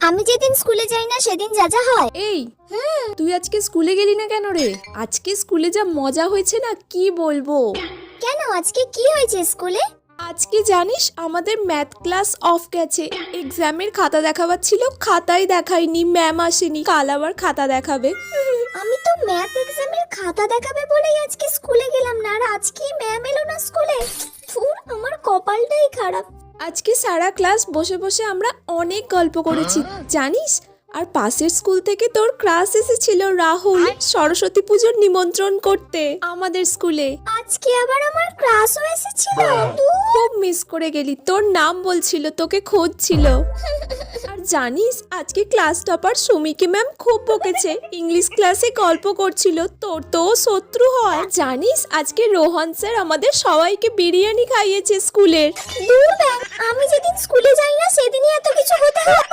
আমি যেদিন স্কুলে যাই না সেদিন যা যা হয়। এই তুই আজকে স্কুলে গেলি না কেন রে? আজকে স্কুলে যা মজা হয়েছে না কি বলবো। কেন, আজকে কি হয়েছে স্কুলে? আজকে জানিস আমাদের ম্যাথ ক্লাস অফ গেছে। এক্সামের খাতা দেখাবার ছিল, খাতাই দেখায়নি, ম্যাম আসেনি, কাল আবার খাতা দেখাবে। আমি তো ম্যাথ এক্সামের খাতা দেখাবে বলেই আজকে স্কুলে গেলাম না, আর আজকে ম্যাম এলো না স্কুলে। ধুর, আমার কপালটাই খারাপ। আজকে সারা ক্লাস বসে বসে আমরা অনেক গল্প করেছি জানিস। আর পাশের স্কুল থেকে তোর ক্লাস এসেছিল রাহুল সরস্বতী পুজোর নিমন্ত্রণ করতে আমাদের স্কুলে। আজকে আবার আমার ক্লাসও এসেছিল। খুব মিস করে গেলি, তোর নাম বলছিল, তোকে খুঁজছিল। আর জানিস আজকে ক্লাস টপার সুমিকে ম্যাম খুব বকেছে, ইংলিশ ক্লাসে গল্প করছিল, তোর তো শত্রু হয়। জানিস আজকে রোহন স্যার আমাদের সবাইকে বিরিয়ানি খাইয়েছে স্কুলের। দূর ব্যাং, আমি যেদিন স্কুলে যাই না সেদিনই এত কিছু হতে হয়।